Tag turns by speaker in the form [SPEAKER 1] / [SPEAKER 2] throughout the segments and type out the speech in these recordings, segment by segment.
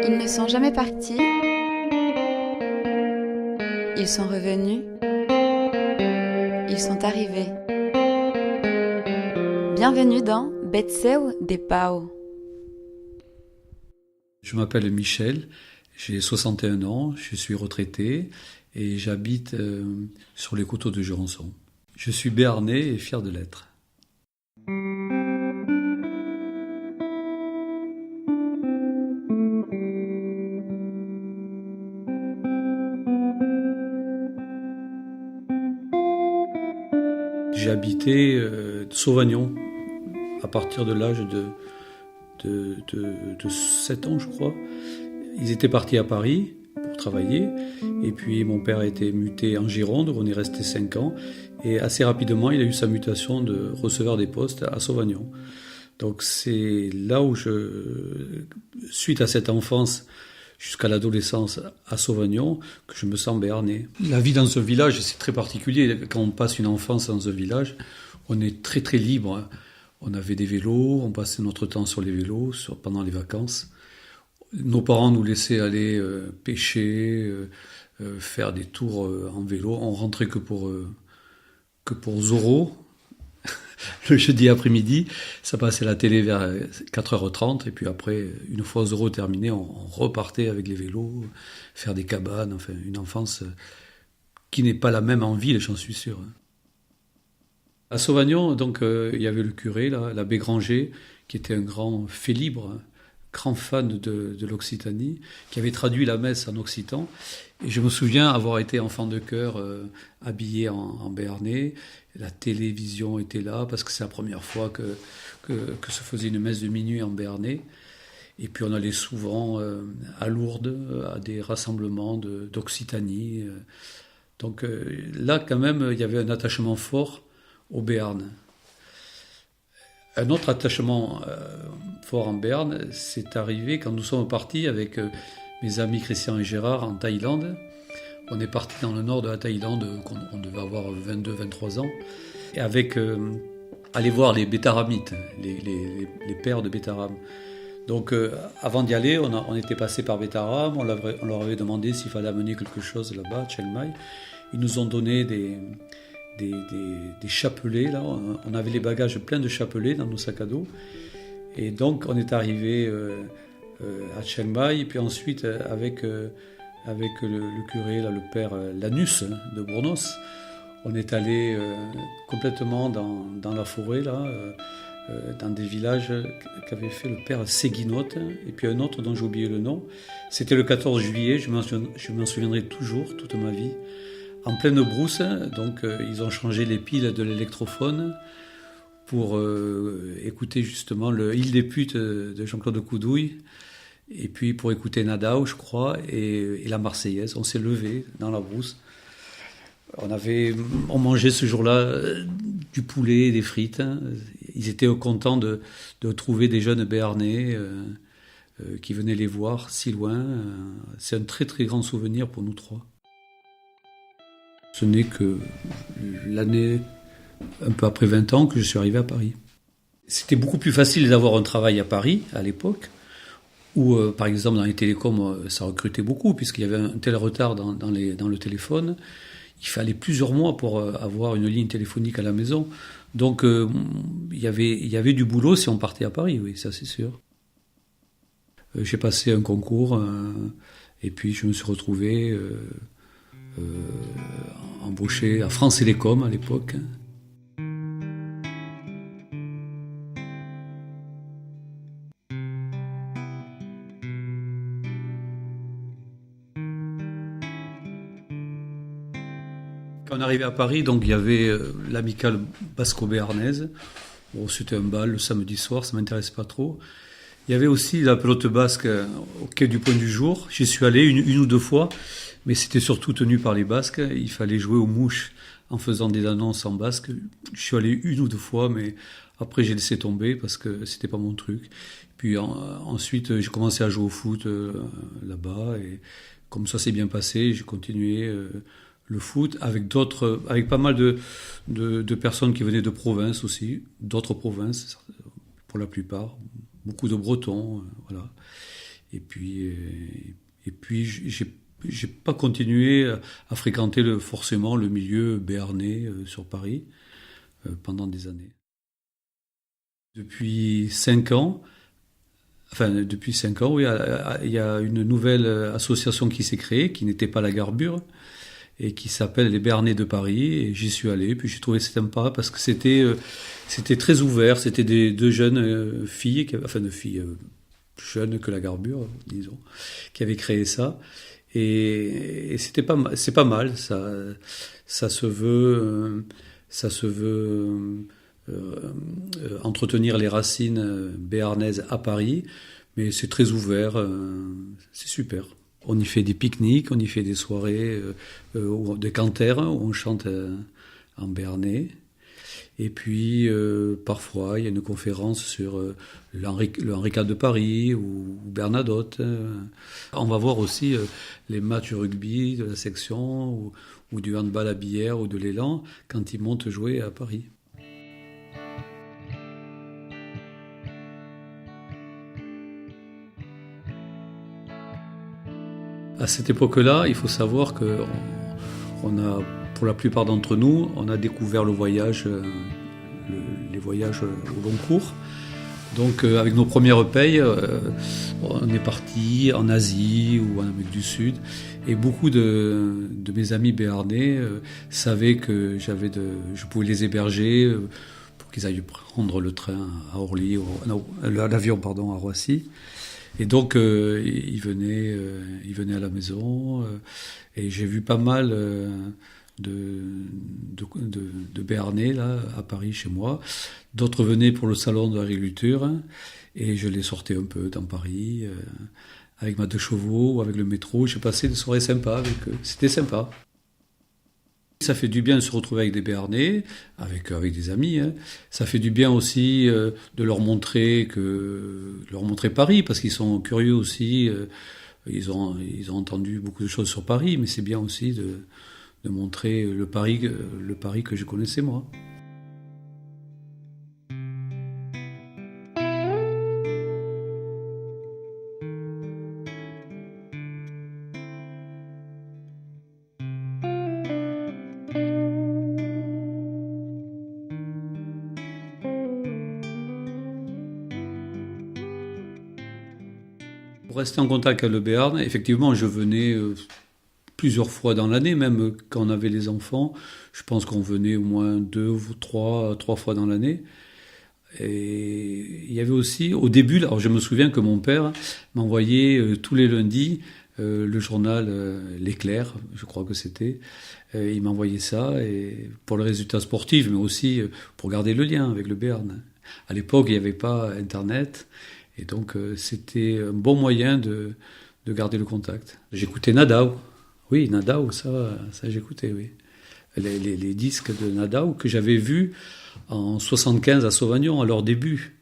[SPEAKER 1] Ils ne sont jamais partis, ils sont revenus, ils sont arrivés. Bienvenue dans Betseu de Pau.
[SPEAKER 2] Je m'appelle Michel, j'ai 61 ans, je suis retraité et j'habite sur les coteaux de Jurançon. Je suis béarnais et fier de l'être. J'ai habité Sauvagnon à partir de l'âge de 7 ans, je crois. Ils étaient partis à Paris pour travailler, et puis mon père a été muté en Gironde, où on est resté 5 ans, et assez rapidement, il a eu sa mutation de receveur des postes à Sauvagnon. Donc c'est là où suite à cette enfance jusqu'à l'adolescence à Sauvagnon, que je me sens béarnais. La vie dans ce village, c'est très particulier. Quand on passe une enfance dans un village, on est très très libre. On avait des vélos, on passait notre temps sur les vélos pendant les vacances. Nos parents nous laissaient aller pêcher, faire des tours en vélo. On rentrait que pour Zorro. Le jeudi après-midi, ça passait à la télé vers 4h30, et puis après, une fois Zorro terminé, on repartait avec les vélos, faire des cabanes, enfin une enfance qui n'est pas la même en ville, j'en suis sûr. À Sauvagnon, donc, il y avait le curé, là, l'abbé Granger, qui était un grand félibre, grand fan de l'Occitanie, qui avait traduit la messe en occitan. Et je me souviens avoir été enfant de chœur, habillé en béarnais. La télévision était là, parce que c'est la première fois que se faisait une messe de minuit en béarnais. Et puis on allait souvent à Lourdes, à des rassemblements d'Occitanie. Donc là, quand même, il y avait un attachement fort au Béarn. Un autre attachement fort en Béarn, c'est arrivé quand nous sommes partis avec mes amis Christian et Gérard en Thaïlande. On est parti dans le nord de la Thaïlande, on devait avoir 22-23 ans, et avec aller voir les Bétaramites, les pères de Bétaram. Donc avant d'y aller, on était passé par Bétaram, on leur avait demandé s'il fallait amener quelque chose là-bas, Chiang Mai. Ils nous ont donné des chapelets, là. On avait les bagages pleins de chapelets dans nos sacs à dos. Et donc on est arrivé à Chiang Mai, et puis ensuite avec le curé, là, le père Lanus de Bournos, on est allé complètement dans la forêt, là, dans des villages qu'avait fait le père Séguinotte, et puis un autre dont j'ai oublié le nom. C'était le 14 juillet, je m'en souviendrai toujours, toute ma vie. En pleine brousse, donc ils ont changé les piles de l'électrophone pour écouter justement le Île des putes de Jean-Claude Coudouille, et puis pour écouter Nadao, je crois, et la Marseillaise. On s'est levé dans la brousse. On mangeait ce jour-là du poulet, des frites. Ils étaient contents de trouver des jeunes béarnais qui venaient les voir si loin. C'est un très très grand souvenir pour nous trois. Ce n'est que l'année, un peu après 20 ans, que je suis arrivé à Paris. C'était beaucoup plus facile d'avoir un travail à Paris, à l'époque, où, par exemple, dans les télécoms, ça recrutait beaucoup, puisqu'il y avait un tel retard dans le téléphone. Il fallait plusieurs mois pour avoir une ligne téléphonique à la maison. Donc, il y avait du boulot si on partait à Paris, oui, ça c'est sûr. J'ai passé un concours, et puis je me suis retrouvé embauché à France Télécom à l'époque. Quand on arrivait à Paris, donc il y avait l'amicale basco-béarnaise. Bon, c'était un bal le samedi soir, ça m'intéresse pas trop. Il y avait aussi la pelote basque au quai du Point du Jour. J'y suis allé une ou deux fois, mais c'était surtout tenu par les Basques. Il fallait jouer aux mouches en faisant des annonces en basque. Je suis allé une ou deux fois, mais après j'ai laissé tomber parce que c'était pas mon truc. Puis ensuite, j'ai commencé à jouer au foot là-bas, et comme ça s'est bien passé, j'ai continué le foot avec pas mal de personnes qui venaient de province aussi, d'autres provinces pour la plupart, beaucoup de Bretons, voilà. Et puis j'ai pas continué à fréquenter forcément le milieu béarnais sur Paris pendant des années. Depuis 5 ans, oui, il y a une nouvelle association qui s'est créée, qui n'était pas la Garbure, et qui s'appelle les Béarnais de Paris, et j'y suis allé, puis j'ai trouvé ça sympa, parce que c'était très ouvert, c'était deux jeunes filles, jeunes que la Garbure, disons, qui avaient créé ça, et c'est pas mal, ça se veut entretenir les racines béarnaises à Paris, mais c'est très ouvert, c'est super. On y fait des pique-niques, on y fait des soirées, des cantaires où on chante en béarnais. Et puis parfois il y a une conférence sur le Henri IV de Paris ou Bernadotte. On va voir aussi les matchs de rugby de la section ou du handball à Billère ou de l'élan quand ils montent jouer à Paris. À cette époque-là, il faut savoir que pour la plupart d'entre nous, on a découvert les voyages au long cours. Donc avec nos premières payes, on est parti en Asie ou en Amérique du Sud. Et beaucoup de mes amis béarnais savaient que je pouvais les héberger pour qu'ils aillent prendre le train à Orly, l'avion à Roissy. Et donc ils venaient à la maison et j'ai vu pas mal de Béarnais là à Paris chez moi. D'autres venaient pour le salon de l'agriculture et je les sortais un peu dans Paris avec ma 2 chevaux ou avec le métro. J'ai passé des soirées sympas avec eux. C'était sympa. Ça fait du bien de se retrouver avec des Béarnais, avec des amis. Hein. Ça fait du bien aussi de leur montrer Paris, parce qu'ils sont curieux aussi. Ils ont entendu beaucoup de choses sur Paris, mais c'est bien aussi de montrer le Paris que je connaissais moi. Pour rester en contact avec le Béarn, effectivement, je venais plusieurs fois dans l'année, même quand on avait les enfants. Je pense qu'on venait au moins 2 ou 3 fois dans l'année. Et il y avait aussi, au début, alors je me souviens que mon père m'envoyait tous les lundis le journal L'Éclair, je crois que c'était. Il m'envoyait ça et pour les résultats sportifs, mais aussi pour garder le lien avec le Béarn. À l'époque, il n'y avait pas Internet. Et donc, c'était un bon moyen de garder le contact. J'écoutais Nadaw. Oui, Nadaw, ça j'écoutais, oui. Les disques de Nadaw que j'avais vus en 75 à Sauvagnon, à leur début.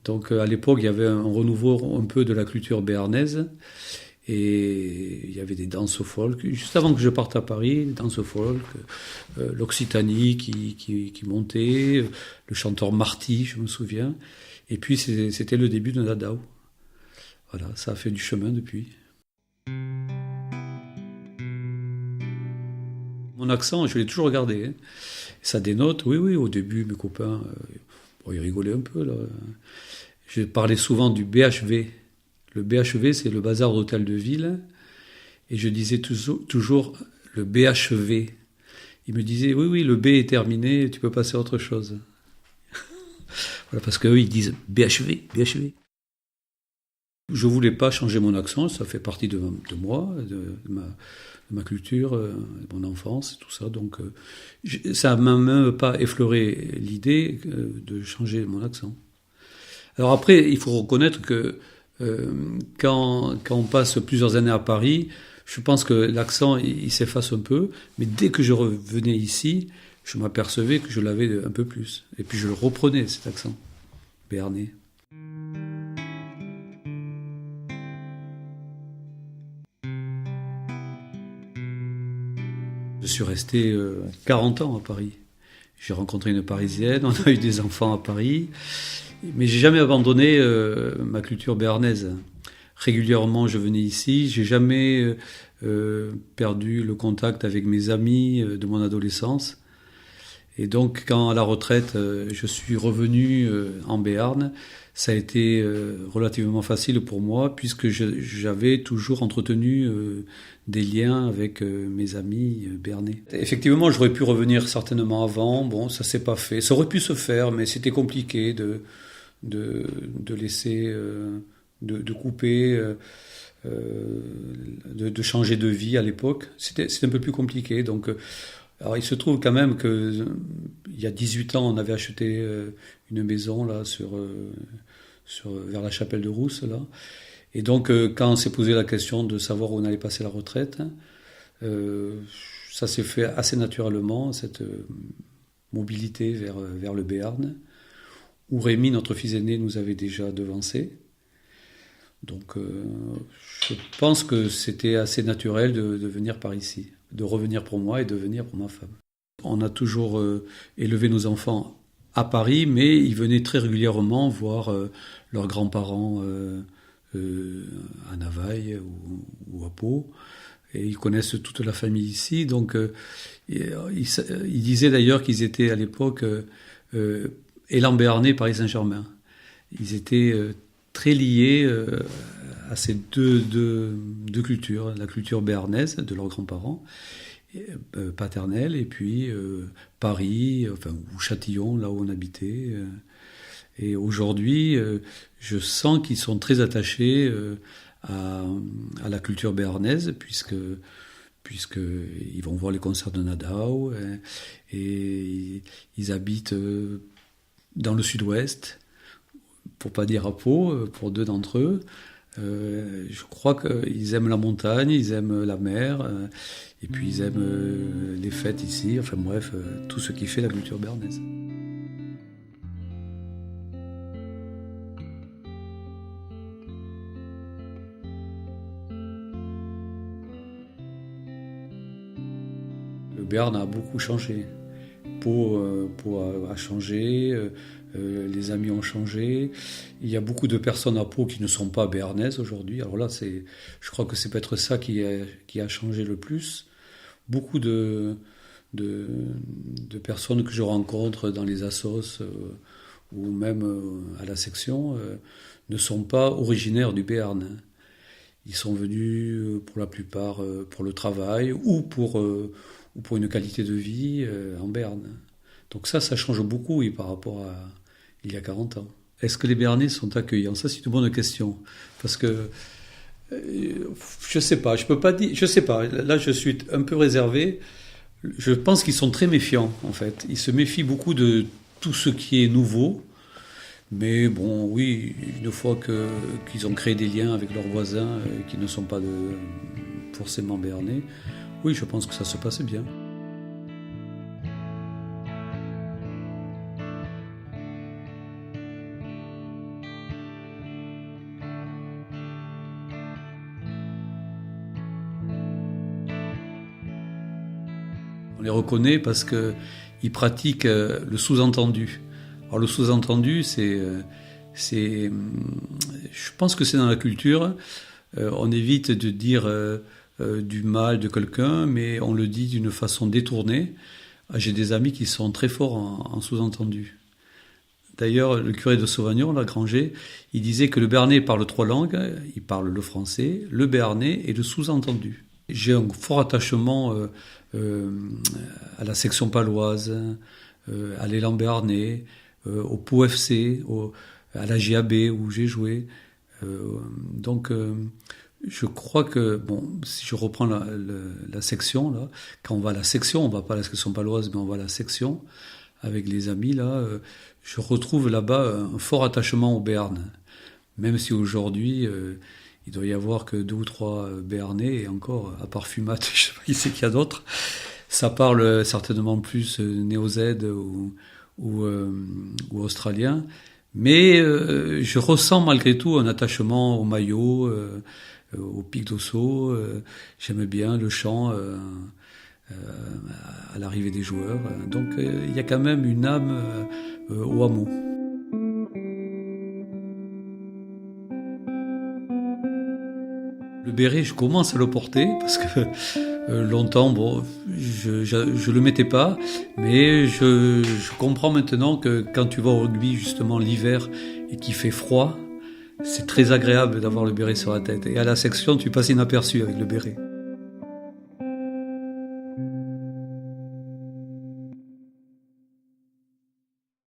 [SPEAKER 2] Donc, à l'époque, il y avait un renouveau un peu de la culture béarnaise. Et il y avait des danses folk. Juste avant que je parte à Paris, des danses folk, l'Occitanie qui montait, le chanteur Marty, je me souviens. Et puis c'était le début de Nadaw. Voilà, ça a fait du chemin depuis. Mon accent, je l'ai toujours gardé. Hein. Ça dénote, oui, au début, mes copains, ils rigolaient un peu. Là. Je parlais souvent du BHV. Le BHV, c'est le bazar d'hôtel de ville. Et je disais toujours le BHV. Ils me disaient, oui, le B est terminé, tu peux passer à autre chose. Voilà, parce qu'eux, ils disent BHV. Je ne voulais pas changer mon accent, ça fait partie de moi, de ma culture, de mon enfance, tout ça. Donc, ça ne m'a même pas effleuré l'idée de changer mon accent. Alors après, il faut reconnaître que quand on passe plusieurs années à Paris, je pense que l'accent, il s'efface un peu. Mais dès que je revenais ici, je m'apercevais que je l'avais un peu plus. Et puis je le reprenais, cet accent béarnais. Je suis resté 40 ans à Paris. J'ai rencontré une Parisienne, on a eu des enfants à Paris. Mais j'ai jamais abandonné ma culture béarnaise. régulièrement je venais ici. J'ai jamais perdu le contact avec mes amis de mon adolescence. Et donc, quand à la retraite, je suis revenu en Béarn, ça a été relativement facile pour moi, puisque j'avais toujours entretenu des liens avec mes amis béarnais. Effectivement, j'aurais pu revenir certainement avant. Bon, ça s'est pas fait. Ça aurait pu se faire, mais c'était compliqué de laisser, de couper, de changer de vie à l'époque. C'était un peu plus compliqué. Donc, alors il se trouve quand même que il y a 18 ans, on avait acheté une maison là vers la chapelle de Rousse là. Et donc quand on s'est posé la question de savoir où on allait passer la retraite, ça s'est fait assez naturellement, cette mobilité vers le Béarn, où Rémi, notre fils aîné, nous avait déjà devancé. Donc je pense que c'était assez naturel de venir par ici, de revenir pour moi et de venir pour ma femme. On a toujours élevé nos enfants à Paris, mais ils venaient très régulièrement voir leurs grands-parents à Navailles ou à Pau, et ils connaissent toute la famille ici. Donc ils disaient d'ailleurs qu'ils étaient à l'époque élan béarnais Paris Saint-Germain. Ils étaient très liés à ces deux cultures, la culture béarnaise de leurs grands-parents paternels, et puis Paris, ou Châtillon, là où on habitait. Et aujourd'hui, je sens qu'ils sont très attachés à la culture béarnaise, puisqu'ils vont voir les concerts de Nadao, et ils habitent dans le sud-ouest, pour pas dire à Pau, pour deux d'entre eux. Je crois qu'ils aiment la montagne, ils aiment la mer, et puis ils aiment les fêtes ici, enfin bref, tout ce qui fait la culture béarnaise. Le Béarn a beaucoup changé. Pau a changé, les amis ont changé. Il y a beaucoup de personnes à Pau qui ne sont pas béarnaises aujourd'hui. Alors là, je crois que c'est peut-être ça qui a changé le plus. Beaucoup de personnes que je rencontre dans les assos ou même à la section ne sont pas originaires du Béarn. Ils sont venus pour la plupart pour le travail ou pour une qualité de vie en Béarn. Donc ça change beaucoup par rapport à il y a 40 ans. Est-ce que les Béarnais sont accueillants ? Ça, c'est une bonne question. Parce que, je sais pas, je peux pas dire, je sais pas, là je suis un peu réservé. Je pense qu'ils sont très méfiants, en fait. Ils se méfient beaucoup de tout ce qui est nouveau. Mais bon, oui, une fois qu'ils ont créé des liens avec leurs voisins qui ne sont pas forcément béarnais, oui, je pense que ça se passe bien. On les reconnaît parce qu'ils pratiquent le sous-entendu. Alors le sous-entendu, je pense que c'est dans la culture. On évite de dire du mal de quelqu'un, mais on le dit d'une façon détournée. J'ai des amis qui sont très forts en sous-entendu. D'ailleurs, le curé de Sauvagnon, là, Granger, il disait que le béarnais parle 3 langues. Il parle le français, le béarnais et le sous-entendu. J'ai un fort attachement à la section paloise, à l'élan béarnais, au Pau FC, à la JAB où j'ai joué. Donc, je crois que, bon, si je reprends la section, là, quand on va à la section, on va pas à la section paloise, mais on va à la section, avec les amis, là, je retrouve là-bas un fort attachement au Béarn. Même si aujourd'hui, il doit y avoir que 2 ou 3 Béarnais, et encore, à part Fumat, je sais pas qui c'est qu'il y a d'autres. Ça parle certainement plus néo-Z ou australien. Mais je ressens malgré tout un attachement au maillot, au pic d'Osso. J'aime bien le chant à l'arrivée des joueurs. Donc il y a quand même une âme au hameau. Le béret, je commence à le porter parce que longtemps, je le mettais pas, mais je comprends maintenant que quand tu vas au rugby justement l'hiver et qu'il fait froid, c'est très agréable d'avoir le béret sur la tête. Et à la section, tu passes inaperçu avec le béret.